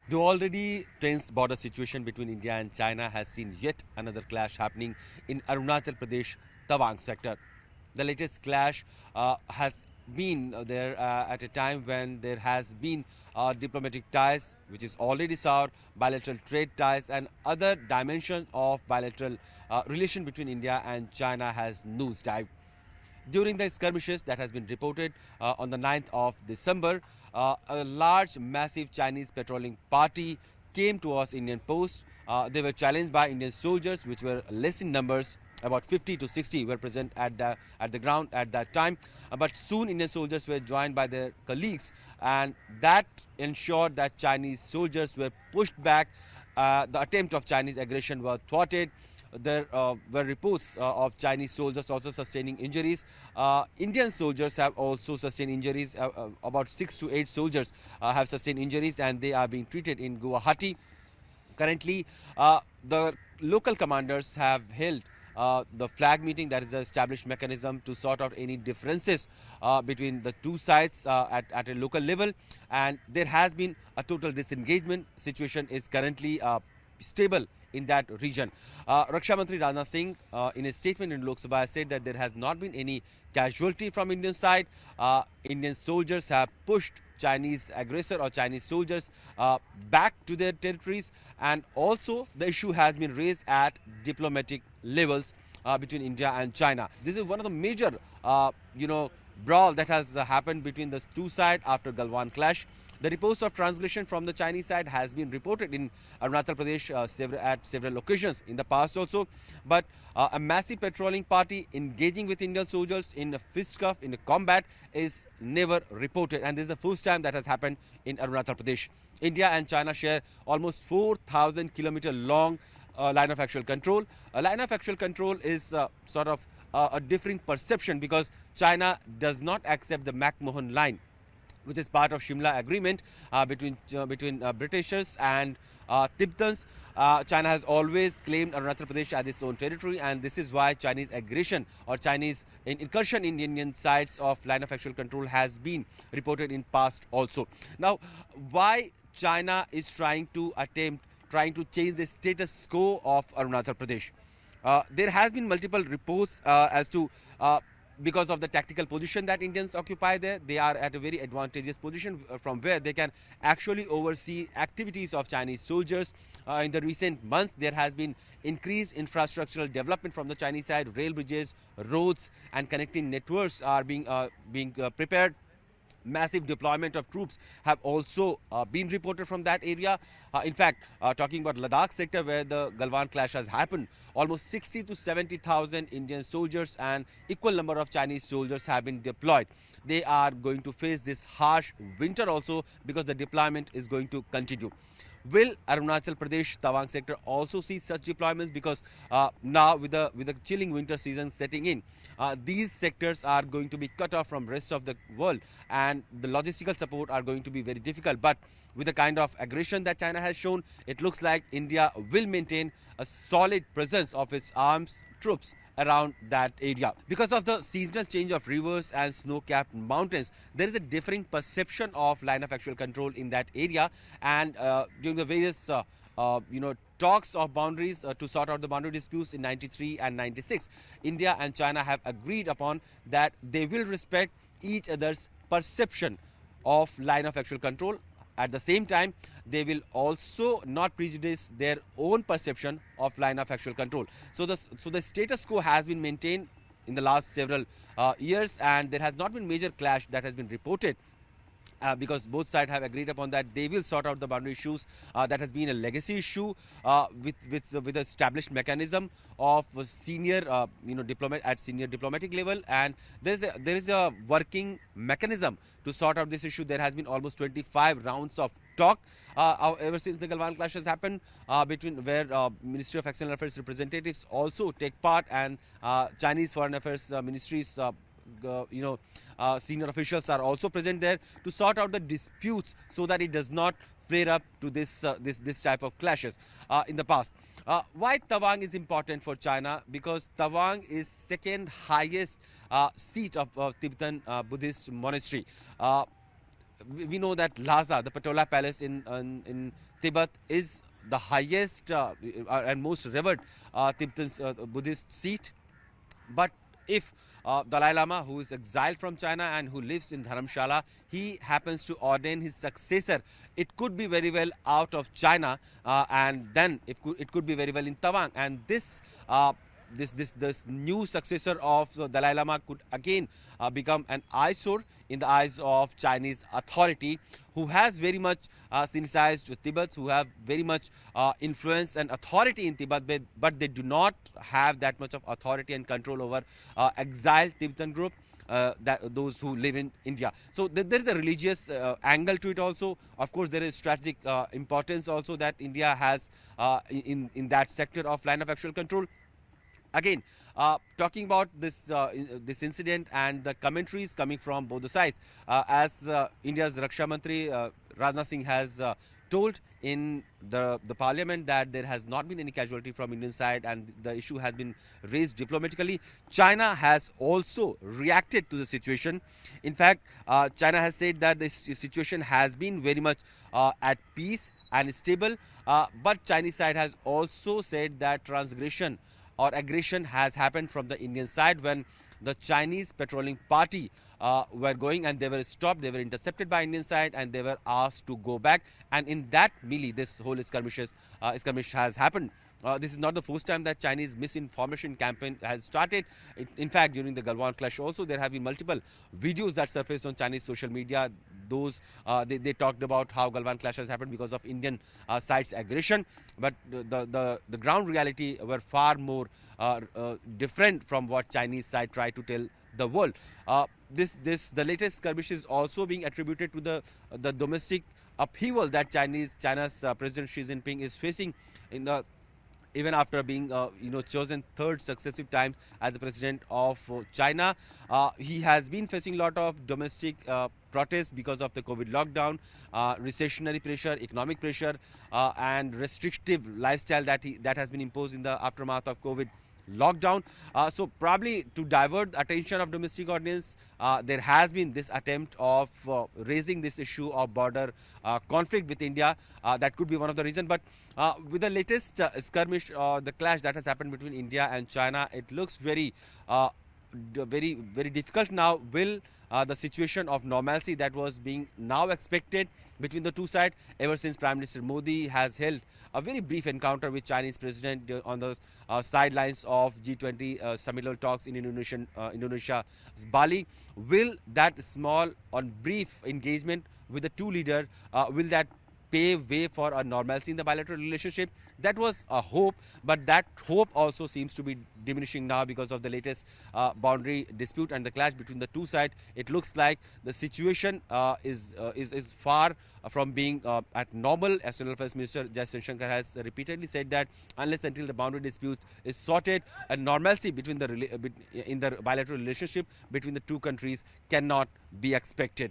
The already tense border situation between India and China has seen yet another clash happening in Arunachal Pradesh Tawang sector. The latest clash has been there at a time when there has been diplomatic ties, which is already sour, bilateral trade ties, and other dimension of bilateral relation between India and China has nosedived. During the skirmishes that has been reported on the 9th of December, a large, massive Chinese patrolling party came towards Indian post. They were challenged by Indian soldiers, which were less in numbers. About 50 to 60 were present at the ground at that time. But soon Indian soldiers were joined by their colleagues, and that ensured that Chinese soldiers were pushed back. The attempt of Chinese aggression was thwarted. There were reports of Chinese soldiers also sustaining injuries. Indian soldiers have also sustained injuries. About 6 to 8 soldiers have sustained injuries, and they are being treated in Guwahati. Currently, the local commanders have held the flag meeting, that is the established mechanism to sort out any differences between the two sides at a local level, and there has been a total disengagement. Situation is currently stable in that region. Raksha Mantri Rajnath Singh, in a statement in Lok Sabha, said that there has not been any casualty from Indian side. Indian soldiers have pushed Chinese aggressor or Chinese soldiers back to their territories, and also the issue has been raised at diplomatic levels between India and China. This is one of the major, brawl that has happened between the two sides after Galwan clash. The reports of translation from the Chinese side has been reported in Arunachal Pradesh at several occasions in the past also. But a massive patrolling party engaging with Indian soldiers in a fisticuff, in a combat, is never reported. And this is the first time that has happened in Arunachal Pradesh. India and China share almost 4,000 kilometer long line of actual control. A line of actual control is sort of a differing perception, because China does not accept the McMahon line, which is part of Shimla agreement between Britishers and Tibetans. China has always claimed Arunachal Pradesh as its own territory, and this is why Chinese aggression or Chinese incursion in Indian sides of line of actual control has been reported in past also. Now, why China is trying to change the status quo of Arunachal Pradesh? There has been multiple reports as to because of the tactical position that Indians occupy there. They are at a very advantageous position from where they can actually oversee activities of Chinese soldiers. In the recent months, there has been increased infrastructural development from the Chinese side. Rail bridges, roads, and connecting networks are being prepared. Massive deployment of troops have also been reported from that area. In fact, talking about Ladakh sector, where the Galwan clash has happened, almost 60 to 70,000 Indian soldiers and equal number of Chinese soldiers have been deployed. They are going to face this harsh winter also, because the deployment is going to continue. Will Arunachal Pradesh Tawang sector also see such deployments? Because now with the chilling winter season setting in, these sectors are going to be cut off from rest of the world, and the logistical support are going to be very difficult. But with the kind of aggression that China has shown, it looks like India will maintain a solid presence of its arms troops around that area. Because of the seasonal change of rivers and snow-capped mountains, there is a differing perception of line of actual control in that area. And during the various talks of boundaries to sort out the boundary disputes in 93 and 96, India and China have agreed upon that they will respect each other's perception of line of actual control. At the same time, they will also not prejudice their own perception of line of actual control. So the status quo has been maintained in the last several years, and there has not been major clash that has been reported. Because both sides have agreed upon that they will sort out the boundary issues. That has been a legacy issue with established mechanism of senior diplomatic level, and there is a working mechanism to sort out this issue. There has been almost 25 rounds of talk ever since the Galwan clash has happened, between where Ministry of External Affairs representatives also take part, and Chinese Foreign Affairs ministries senior officials are also present there to sort out the disputes, so that it does not flare up to this type of clashes in the past. Why Tawang is important for China? Because Tawang is second highest seat of Tibetan Buddhist monastery. we know that Lhasa, the Patola Palace in Tibet, is the highest and most revered Tibetan Buddhist seat. But if Dalai Lama, who is exiled from China and who lives in Dharamshala, he happens to ordain his successor, it could be very well out of China, and then it could be very well in Tawang. And this new successor of the Dalai Lama could again become an eyesore in the eyes of Chinese authority, who has very much syncretized Tibet, who have very much influence and authority in Tibet, but they do not have that much of authority and control over exiled Tibetan group. Those who live in India. So there is a religious angle to it also. Of course, there is strategic importance also that India has in that sector of line of actual control. Again, talking about this incident and the commentaries coming from both the sides, as India's Raksha Mantri Rajnath Singh has told in the parliament that there has not been any casualty from Indian side and the issue has been raised diplomatically. China has also reacted to the situation. In fact, China has said that the situation has been very much at peace and stable, but Chinese side has also said that transgression or aggression has happened from the Indian side when the Chinese patrolling party were going and they were stopped, they were intercepted by Indian side and they were asked to go back, and in that melee this whole skirmish has happened. This is not the first time that Chinese misinformation campaign has started. In fact, during the Galwan clash also there have been multiple videos that surfaced on Chinese social media. Those they talked about how Galwan clash has happened because of Indian side's aggression, but the ground reality were far more different from what Chinese side tried to tell the world. The latest skirmish is also being attributed to the domestic upheaval that China's President Xi Jinping is facing in the even after being chosen third successive time as the president of China. He has been facing a lot of domestic protests because of the COVID lockdown, recessionary pressure, economic pressure, and restrictive lifestyle that has been imposed in the aftermath of COVID lockdown. So probably to divert the attention of domestic audience, there has been this attempt of raising this issue of border conflict with India. That could be one of the reasons. But with the latest skirmish, the clash that has happened between India and China, it looks very difficult now. Will the situation of normalcy that was being now expected between the two sides, ever since Prime Minister Modi has held a very brief encounter with Chinese President on the sidelines of G20 summit level talks in Indonesia's Bali. Will that small or brief engagement with the two leaders, will that pave way for a normalcy in the bilateral relationship? That was a hope, but that hope also seems to be diminishing now because of the latest boundary dispute and the clash between the two sides. It looks like the situation is far from being at normal. External Affairs Minister Shankar has repeatedly said that unless until the boundary dispute is sorted, a normalcy between in the bilateral relationship between the two countries cannot be expected.